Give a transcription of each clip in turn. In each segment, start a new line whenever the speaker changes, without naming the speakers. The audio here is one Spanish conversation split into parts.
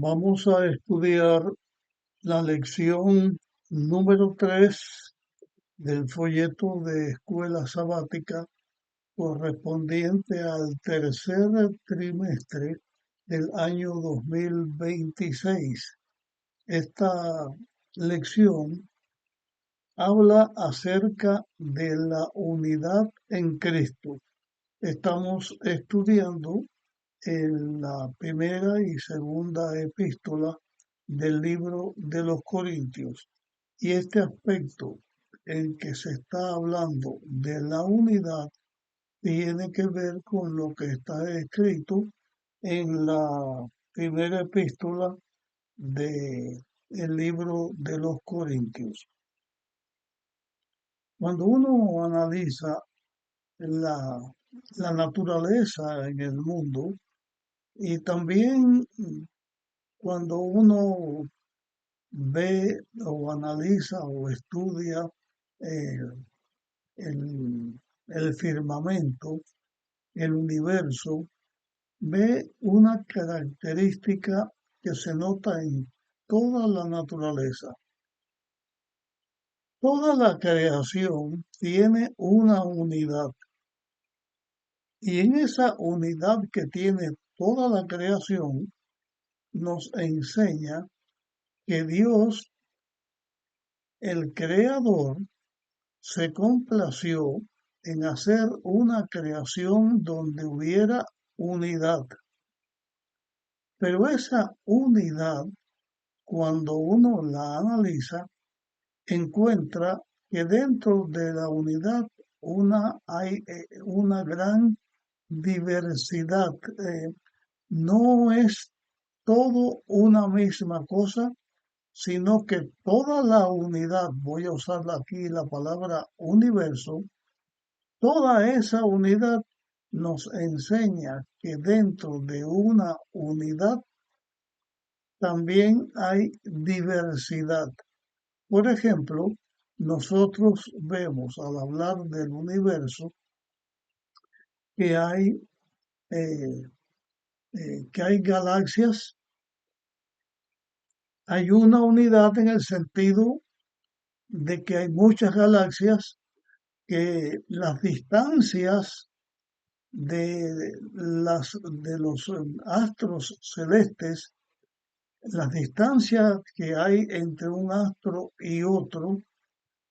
Vamos a estudiar la lección número 3 del folleto de escuela sabática correspondiente al tercer trimestre del año 2026. Esta lección habla acerca de la unidad en Cristo. Estamos estudiando en la primera y segunda epístola del libro de los Corintios. Y este aspecto en que se está hablando de la unidad tiene que ver con lo que está escrito en la primera epístola del libro de los Corintios. Cuando uno analiza la, la naturaleza en el mundo y también cuando uno ve o analiza o estudia eh, el firmamento, el universo, ve una característica que se nota en toda la naturaleza. Toda la creación tiene una unidad y en esa unidad que tiene toda la creación nos enseña que Dios, el creador, se complació en hacer una creación donde hubiera unidad. Pero esa unidad, cuando uno la analiza, encuentra que dentro de la unidad hay una gran diversidad. No es todo una misma cosa, sino que toda la unidad, voy a usar aquí la palabra universo, toda esa unidad nos enseña que dentro de una unidad también hay diversidad. Por ejemplo, nosotros vemos al hablar del universo que eh, que hay galaxias, hay una unidad en el sentido de que hay muchas galaxias, que las distancias de los astros celestes, las distancias que hay entre un astro y otro,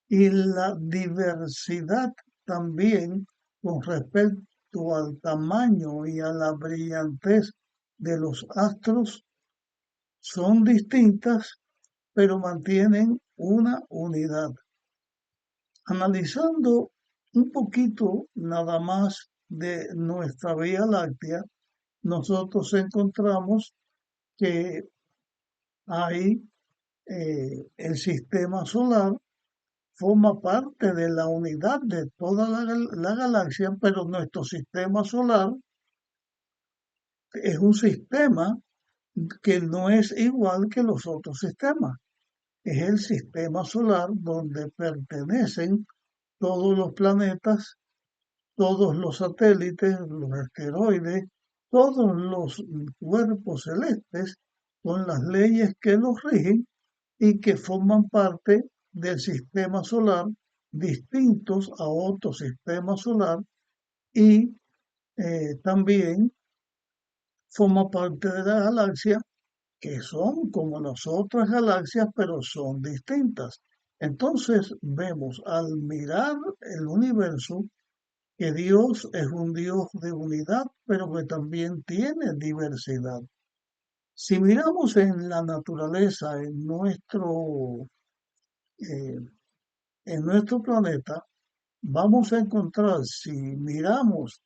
y la diversidad también con respecto al tamaño y a la brillantez de los astros son distintas, pero mantienen una unidad. Analizando un poquito nada más de nuestra Vía Láctea, nosotros encontramos que hay el sistema solar forma parte de la unidad de toda la galaxia, pero nuestro sistema solar es un sistema que no es igual que los otros sistemas. Es el sistema solar donde pertenecen todos los planetas, todos los satélites, los asteroides, todos los cuerpos celestes con las leyes que los rigen y que forman parte del sistema solar, distintos a otro sistema solar y también forma parte de la galaxia, que son como las otras galaxias, pero son distintas. Entonces vemos al mirar el universo que Dios es un Dios de unidad, pero que también tiene diversidad. Si miramos en la naturaleza, eh, en nuestro planeta, vamos a encontrar, si miramos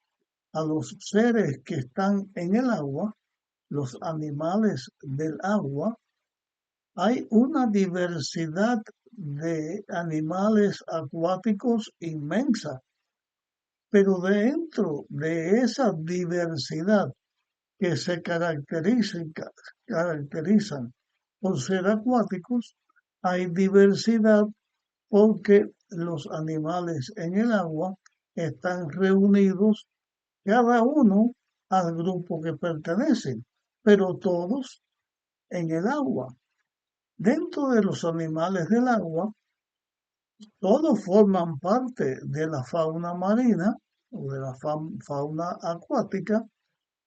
a los seres que están en el agua, los animales del agua, hay una diversidad de animales acuáticos inmensa, pero dentro de esa diversidad que se caracterizan por ser acuáticos, hay diversidad porque los animales en el agua están reunidos cada uno al grupo que pertenecen, pero todos en el agua. Dentro de los animales del agua, todos forman parte de la fauna marina o de la fauna acuática,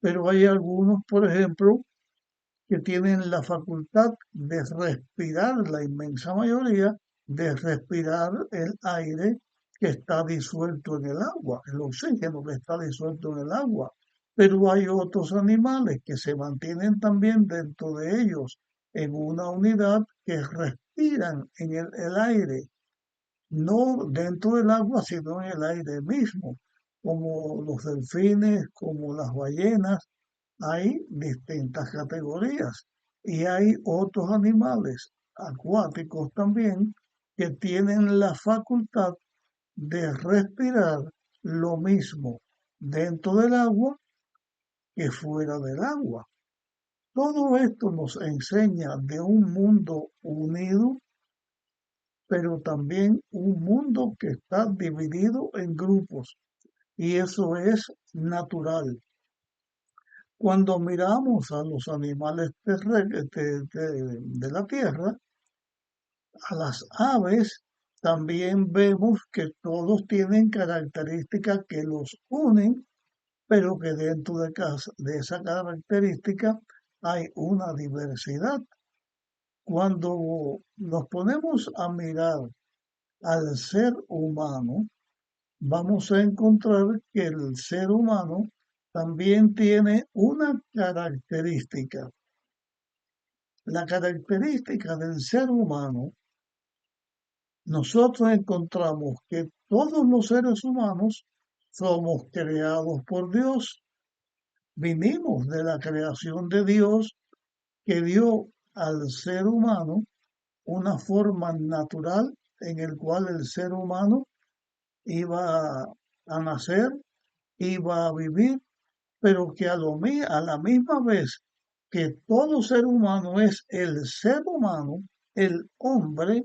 pero hay algunos, por ejemplo, que tienen la facultad de respirar, la inmensa mayoría, de respirar el aire que está disuelto en el agua, el oxígeno que está disuelto en el agua. Pero hay otros animales que se mantienen también dentro de ellos en una unidad que respiran en el aire, no dentro del agua, sino en el aire mismo, como los delfines, como las ballenas. Hay distintas categorías y hay otros animales acuáticos también que tienen la facultad de respirar lo mismo dentro del agua que fuera del agua. Todo esto nos enseña de un mundo unido, pero también un mundo que está dividido en grupos, y eso es natural. Cuando miramos a los animales de la tierra, a las aves, también vemos que todos tienen características que los unen, pero que dentro de esa característica hay una diversidad. Cuando nos ponemos a mirar al ser humano, vamos a encontrar que el ser humano también tiene una característica. La característica del ser humano, nosotros encontramos que todos los seres humanos somos creados por Dios. Vinimos de la creación de Dios que dio al ser humano una forma natural en el cual el ser humano iba a nacer, iba a vivir, pero que a la misma vez que todo ser humano es el ser humano, el hombre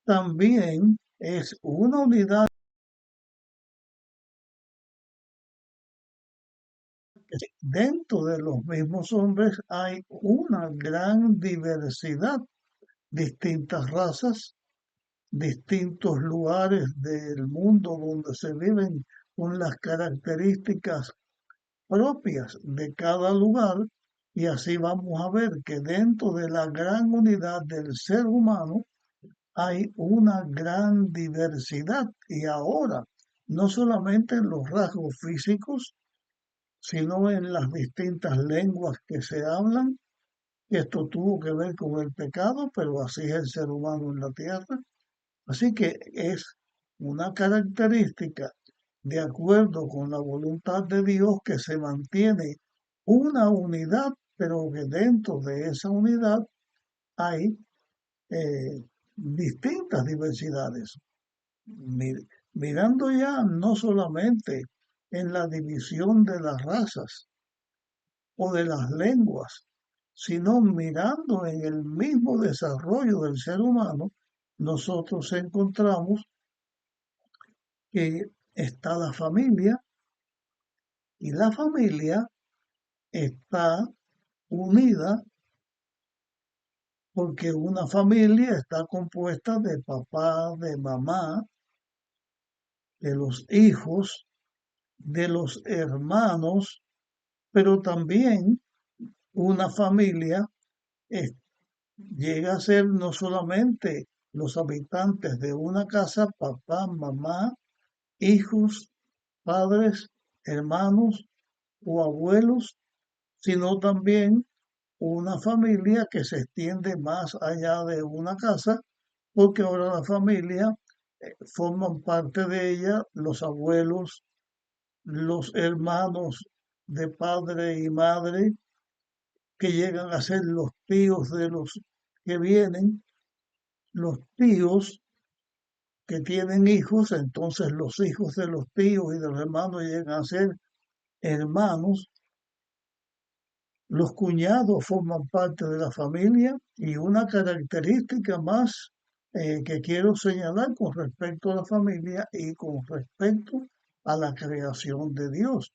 también es una unidad. Dentro de los mismos hombres hay una gran diversidad, distintas razas, distintos lugares del mundo donde se viven con las características propias de cada lugar, y así vamos a ver que dentro de la gran unidad del ser humano hay una gran diversidad, y ahora no solamente en los rasgos físicos, sino en las distintas lenguas que se hablan. Esto tuvo que ver con el pecado, pero así es el ser humano en la tierra. Así que es una característica de acuerdo con la voluntad de Dios que se mantiene una unidad, pero que dentro de esa unidad hay distintas diversidades. Mirando ya no solamente en la división de las razas o de las lenguas, sino mirando en el mismo desarrollo del ser humano, nosotros encontramos que está la familia, y la familia está unida porque una familia está compuesta de papá, de mamá, de los hijos, de los hermanos, pero también una familia es- llega a ser no solamente los habitantes de una casa, papá, mamá, hijos, padres, hermanos o abuelos, sino también una familia que se extiende más allá de una casa, porque ahora la familia forman parte de ella los abuelos, los hermanos de padre y madre, que llegan a ser los tíos de los que vienen, los tíos que tienen hijos, entonces los hijos de los tíos y de los hermanos llegan a ser hermanos. Los cuñados forman parte de la familia, y una característica más que quiero señalar con respecto a la familia y con respecto a la creación de Dios.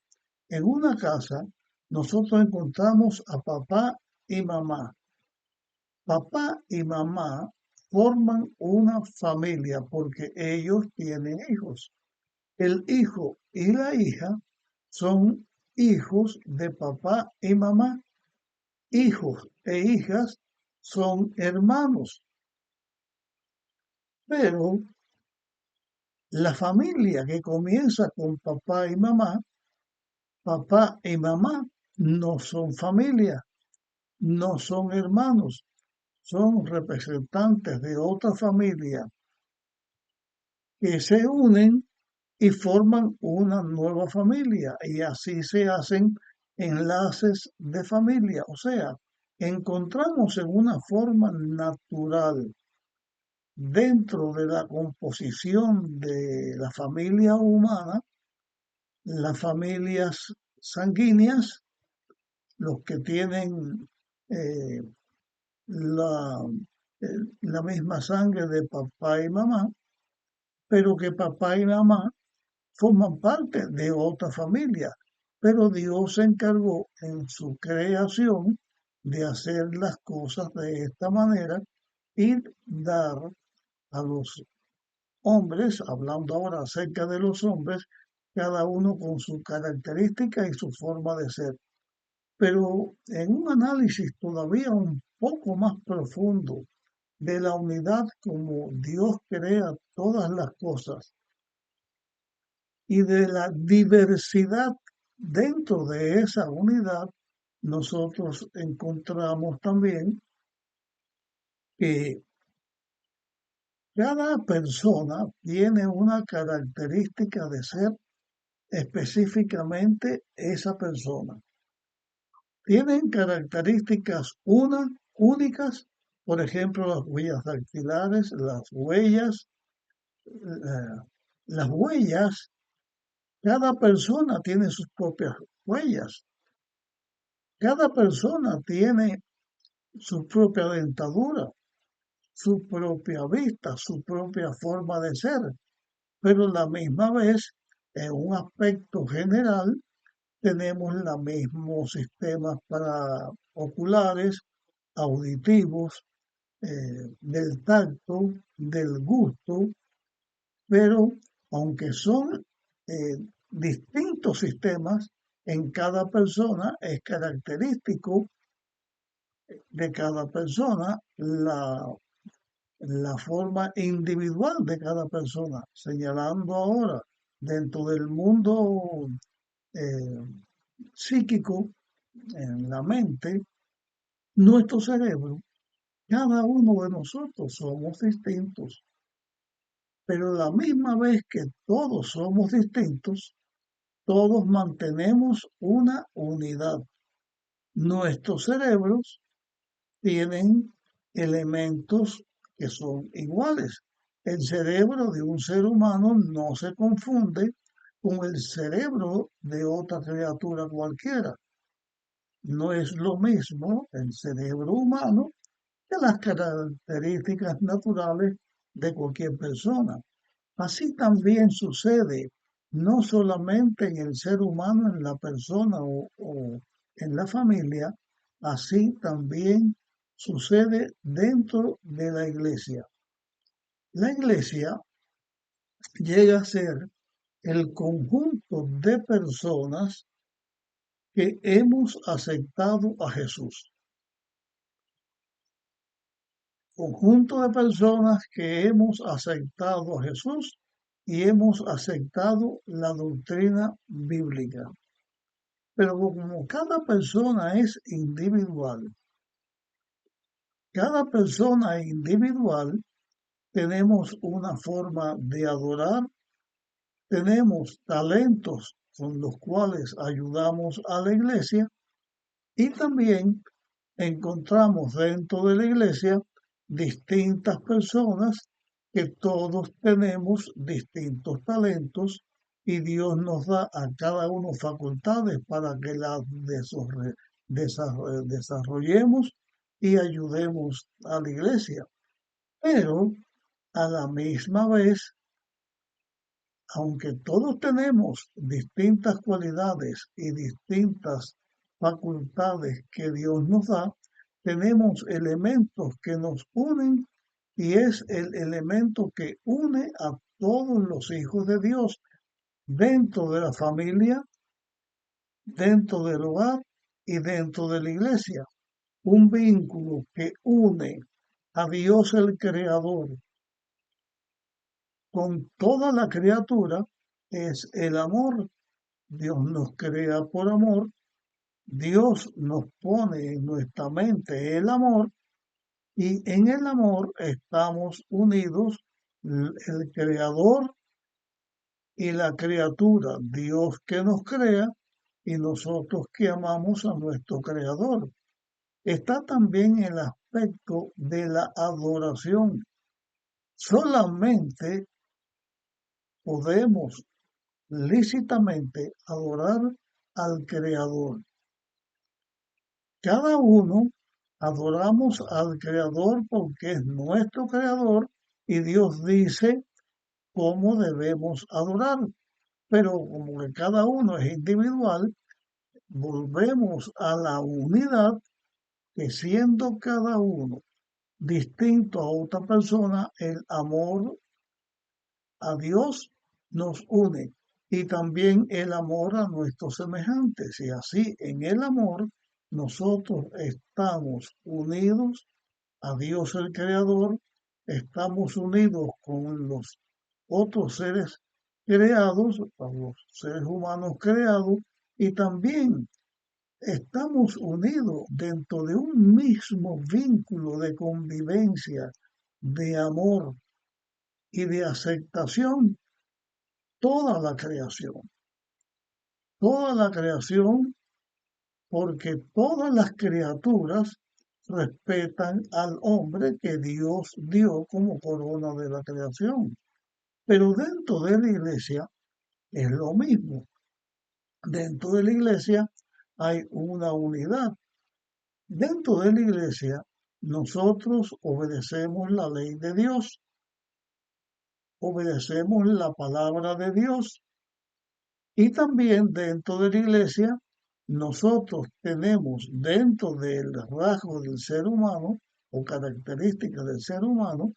En una casa nosotros encontramos a papá y mamá. Papá y mamá forman una familia porque ellos tienen hijos. El hijo y la hija son hijos de papá y mamá. Hijos e hijas son hermanos. Pero la familia que comienza con papá y mamá no son familia, no son hermanos, son representantes de otra familia que se unen y forman una nueva familia y así se hacen enlaces de familia. O sea, encontramos en una forma natural dentro de la composición de la familia humana, las familias sanguíneas, los que tienen eh, la, la misma sangre de papá y mamá, pero que papá y mamá forman parte de otra familia. Pero Dios se encargó en su creación de hacer las cosas de esta manera y dar a los hombres, hablando ahora acerca de los hombres, cada uno con su característica y su forma de ser. Pero en un análisis todavía un poco más profundo de la unidad como Dios crea todas las cosas y de la diversidad dentro de esa unidad, nosotros encontramos también que cada persona tiene una característica de ser específicamente esa persona. Tienen características únicas, por ejemplo, las huellas dactilares, las huellas, cada persona tiene sus propias huellas, cada persona tiene su propia dentadura, su propia vista, su propia forma de ser, pero a la misma vez, en un aspecto general, tenemos los mismos sistemas para oculares, auditivos, del tacto, del gusto, pero aunque son distintos sistemas, en cada persona es característico de cada persona la forma individual de cada persona, señalando ahora dentro del mundo eh, psíquico, en la mente, nuestro cerebro, cada uno de nosotros somos distintos, pero la misma vez que todos somos distintos, todos mantenemos una unidad. Nuestros cerebros tienen elementos que son iguales. El cerebro de un ser humano no se confunde con el cerebro de otra criatura cualquiera. No es lo mismo el cerebro humano que las características naturales de cualquier persona. Así también sucede no solamente en el ser humano, en la persona o en la familia, así también sucede dentro de la iglesia. La iglesia llega a ser el conjunto de personas que hemos aceptado a Jesús. Conjunto de personas que hemos aceptado a Jesús y hemos aceptado la doctrina bíblica. Pero como cada persona es individual, cada persona individual tenemos una forma de adorar, tenemos talentos con los cuales ayudamos a la iglesia y también encontramos dentro de la iglesia distintas personas que todos tenemos distintos talentos y Dios nos da a cada uno facultades para que las desarrollemos y ayudemos a la iglesia. Pero a la misma vez, aunque todos tenemos distintas cualidades y distintas facultades que Dios nos da, tenemos elementos que nos unen y es el elemento que une a todos los hijos de Dios dentro de la familia, dentro del hogar y dentro de la iglesia. Un vínculo que une a Dios el Creador con toda la criatura es el amor. Dios nos crea por amor, Dios nos pone en nuestra mente el amor y en el amor estamos unidos el Creador y la criatura, Dios que nos crea y nosotros que amamos a nuestro Creador. Está también el aspecto de la adoración. Solamente podemos lícitamente adorar al Creador. Cada uno adoramos al Creador porque es nuestro Creador y Dios dice cómo debemos adorar. Pero como que cada uno es individual, volvemos a la unidad que siendo cada uno distinto a otra persona, el amor a Dios nos une y también el amor a nuestros semejantes. Y así en el amor nosotros estamos unidos a Dios el Creador, estamos unidos con los otros seres creados, a los seres humanos creados, y también estamos unidos dentro de un mismo vínculo de convivencia, de amor y de aceptación, toda la creación, porque todas las criaturas respetan al hombre que Dios dio como corona de la creación. Pero dentro de la iglesia es lo mismo. Dentro de la iglesia hay una unidad. Dentro de la iglesia nosotros obedecemos la ley de Dios, obedecemos la palabra de Dios y también dentro de la iglesia nosotros tenemos dentro del rasgo del ser humano o características del ser humano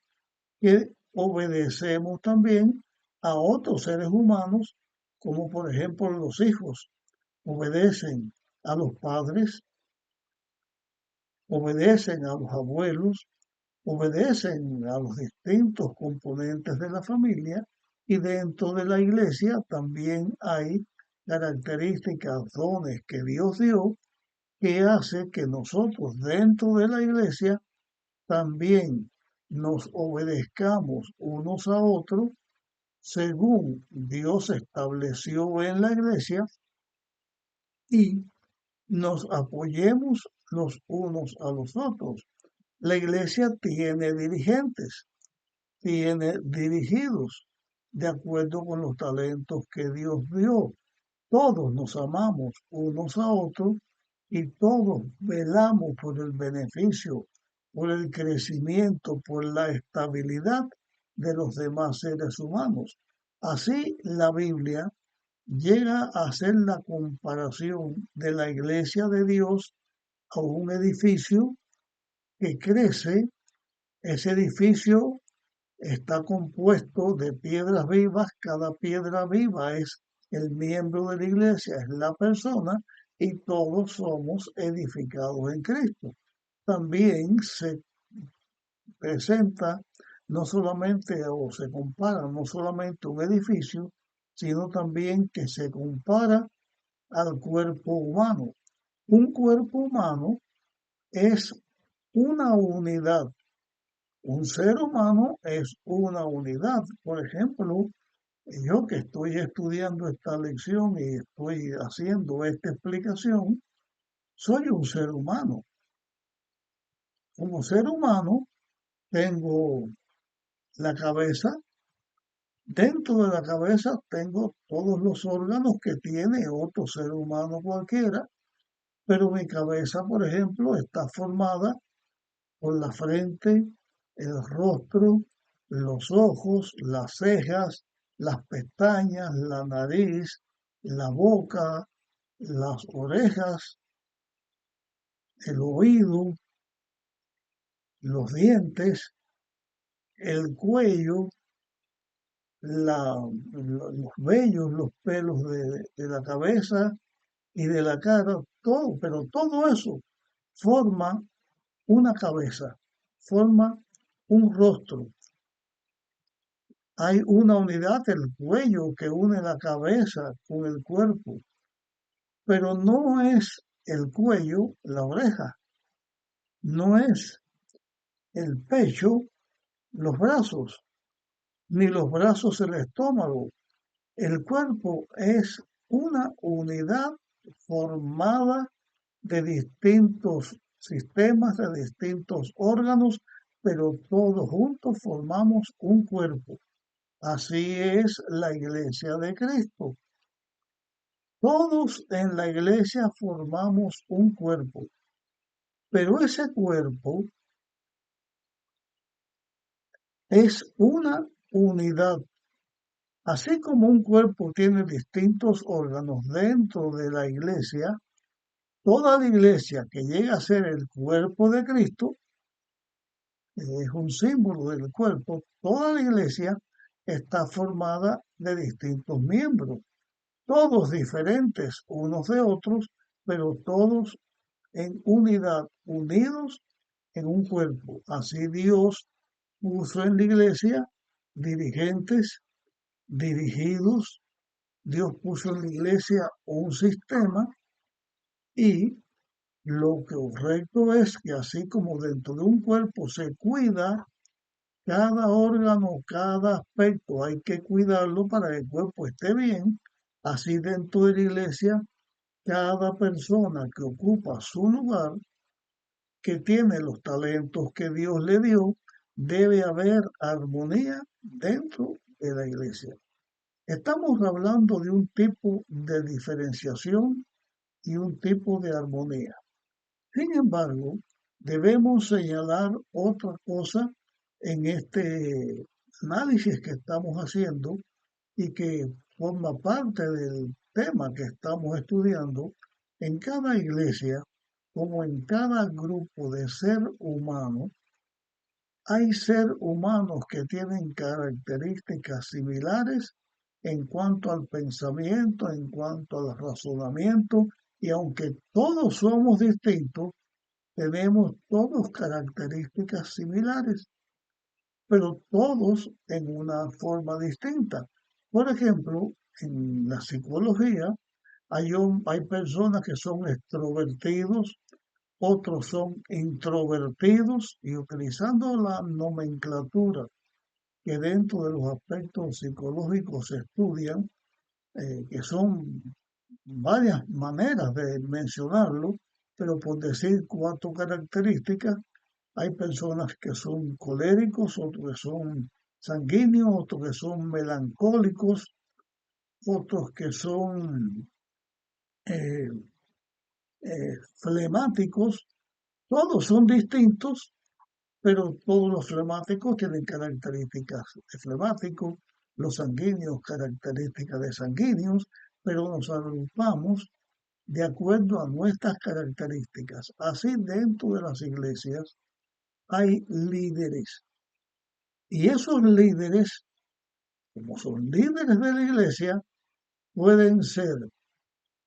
que obedecemos también a otros seres humanos, como por ejemplo los hijos obedecen a los padres, obedecen a los abuelos, obedecen a los distintos componentes de la familia y dentro de la iglesia también hay características, dones que Dios dio que hace que nosotros dentro de la iglesia también nos obedezcamos unos a otros según Dios estableció en la iglesia y nos apoyemos los unos a los otros. La iglesia tiene dirigentes, tiene dirigidos de acuerdo con los talentos que Dios dio. Todos nos amamos unos a otros y todos velamos por el beneficio, por el crecimiento, por la estabilidad de los demás seres humanos. Así la Biblia llega a hacer la comparación de la iglesia de Dios a un edificio que crece. Ese edificio está compuesto de piedras vivas, cada piedra viva es el miembro de la iglesia, es la persona, y todos somos edificados en Cristo. También se presenta no solamente o se compara no solamente un edificio, sino también que se compara al cuerpo humano. Un cuerpo humano es una unidad. Un ser humano es una unidad. Por ejemplo, yo que estoy estudiando esta lección y estoy haciendo esta explicación, soy un ser humano. Como ser humano, tengo la cabeza. Dentro de la cabeza tengo todos los órganos que tiene otro ser humano cualquiera, pero mi cabeza, por ejemplo, está formada por la frente, el rostro, los ojos, las cejas, las pestañas, la nariz, la boca, las orejas, el oído, los dientes, el cuello, los vellos, los pelos de la cabeza y de la cara, todo, pero todo eso forma una cabeza, forma un rostro. Hay una unidad del cuello que une la cabeza con el cuerpo, pero no es el cuello la oreja, no es el pecho los brazos, ni los brazos el estómago. El cuerpo es una unidad formada de distintos sistemas, de distintos órganos, pero todos juntos formamos un cuerpo. Así es la iglesia de Cristo. Todos en la iglesia formamos un cuerpo, pero ese cuerpo es una unidad. Así como un cuerpo tiene distintos órganos dentro de la iglesia, toda la iglesia que llega a ser el cuerpo de Cristo, es un símbolo del cuerpo, toda la iglesia está formada de distintos miembros, todos diferentes unos de otros, pero todos en unidad, unidos en un cuerpo. Así Dios puso en la iglesia dirigentes, dirigidos, Dios puso en la iglesia un sistema y lo correcto es que así como dentro de un cuerpo se cuida cada órgano, cada aspecto, hay que cuidarlo para que el cuerpo esté bien, así dentro de la iglesia, cada persona que ocupa su lugar, que tiene los talentos que Dios le dio, debe haber armonía dentro de la iglesia. Estamos hablando de un tipo de diferenciación y un tipo de armonía. Sin embargo, debemos señalar otra cosa en este análisis que estamos haciendo y que forma parte del tema que estamos estudiando. En cada iglesia, como en cada grupo de ser humano, hay ser humanos que tienen características similares en cuanto al pensamiento, en cuanto al razonamiento, y aunque todos somos distintos, tenemos todos características similares, pero todos en una forma distinta. Por ejemplo, en la psicología hay personas que son extrovertidos, otros son introvertidos, y utilizando la nomenclatura que dentro de los aspectos psicológicos se estudian, que son varias maneras de mencionarlo, pero por decir cuatro características, hay personas que son coléricos, otros que son sanguíneos, otros que son melancólicos, otros que son eh, flemáticos. Todos son distintos, pero todos los flemáticos tienen características de flemáticos, los sanguíneos características de sanguíneos, pero nos agrupamos de acuerdo a nuestras características. Así dentro de las iglesias hay líderes y esos líderes, como son líderes de la iglesia, pueden ser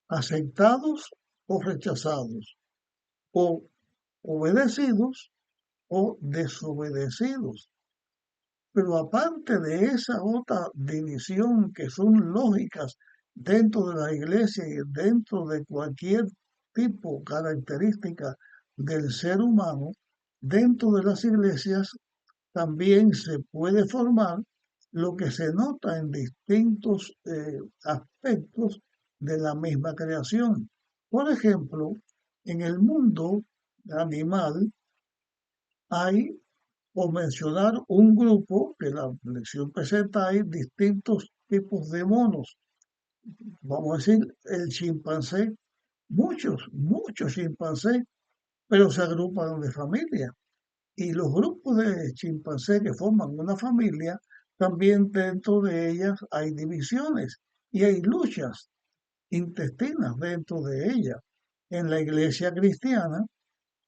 aceptados o rechazados, o obedecidos o desobedecidos. Pero aparte de esa otra división que son lógicas dentro de la iglesia y dentro de cualquier tipo, característica del ser humano, dentro de las iglesias también se puede formar lo que se nota en distintos aspectos de la misma creación. Por ejemplo, en el mundo animal hay, por mencionar un grupo, que la lección presenta, hay distintos tipos de monos. Vamos a decir, el chimpancé, muchos chimpancés, pero se agrupan de familia. Y los grupos de chimpancés que forman una familia, también dentro de ellas hay divisiones y hay luchas intestinas dentro de ellas. En la iglesia cristiana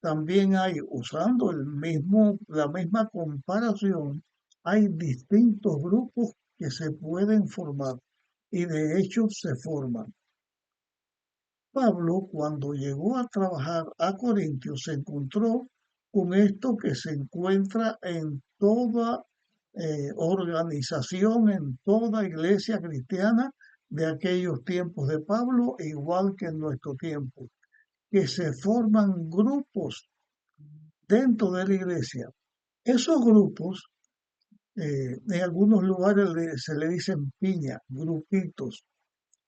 También hay, usando la misma comparación, hay distintos grupos que se pueden formar y de hecho se forman. Pablo, cuando llegó a trabajar a Corintios, se encontró con esto que se encuentra en toda organización, en toda iglesia cristiana de aquellos tiempos de Pablo, igual que en nuestro tiempo, que se forman grupos dentro de la iglesia. Esos grupos, en algunos lugares se le dicen piña, grupitos.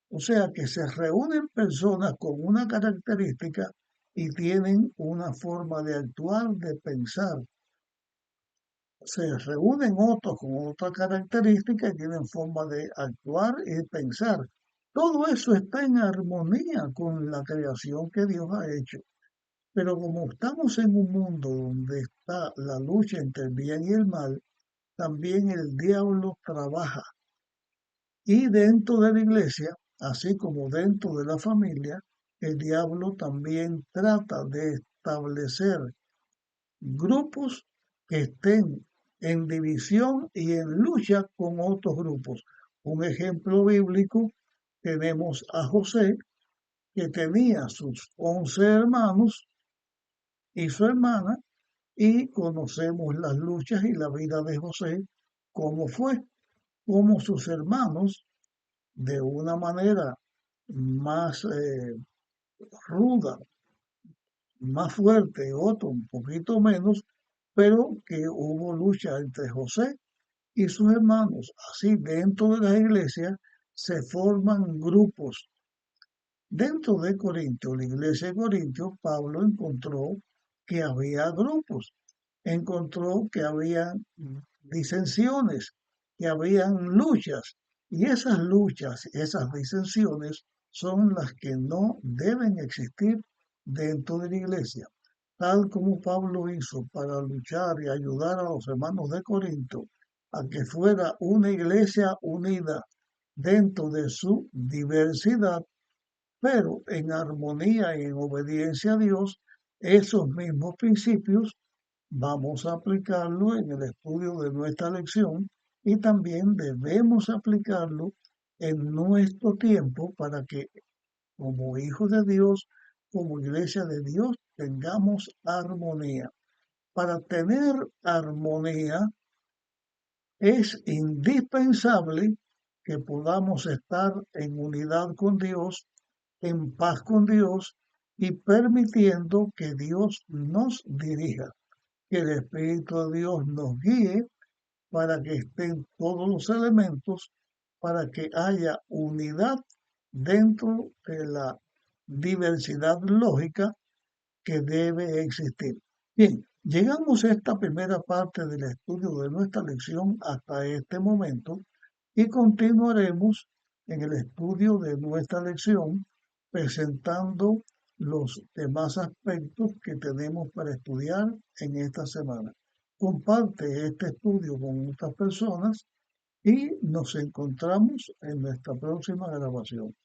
O sea que se reúnen personas con una característica y tienen una forma de actuar, de pensar. Se reúnen otros con otra característica y tienen forma de actuar y de pensar. Todo eso está en armonía con la creación que Dios ha hecho. Pero como estamos en un mundo donde está la lucha entre el bien y el mal, también el diablo trabaja. Y dentro de la iglesia, así como dentro de la familia, el diablo también trata de establecer grupos que estén en división y en lucha con otros grupos. Un ejemplo bíblico, tenemos a José, que tenía sus 11 hermanos y su hermana, y conocemos las luchas y la vida de José, cómo fue, cómo sus hermanos, de una manera más ruda, más fuerte, otro un poquito menos, pero que hubo lucha entre José y sus hermanos. Así, dentro de las iglesias se forman grupos. Dentro de Corinto, la iglesia de Corintios, Pablo encontró que había grupos, encontró que había disensiones, que habían luchas, y esas luchas, esas disensiones son las que no deben existir dentro de la iglesia, tal como Pablo hizo para luchar y ayudar a los hermanos de Corinto a que fuera una iglesia unida dentro de su diversidad, pero en armonía y en obediencia a Dios. Esos mismos principios vamos a aplicarlo en el estudio de nuestra lección y también debemos aplicarlo en nuestro tiempo para que como hijos de Dios, como iglesia de Dios, tengamos armonía. Para tener armonía es indispensable que podamos estar en unidad con Dios, en paz con Dios y permitiendo que Dios nos dirija, que el Espíritu de Dios nos guíe para que estén todos los elementos, para que haya unidad dentro de la diversidad lógica que debe existir. Bien, llegamos a esta primera parte del estudio de nuestra lección hasta este momento y continuaremos en el estudio de nuestra lección presentando los demás aspectos que tenemos para estudiar en esta semana. Comparte este estudio con otras personas y nos encontramos en nuestra próxima grabación.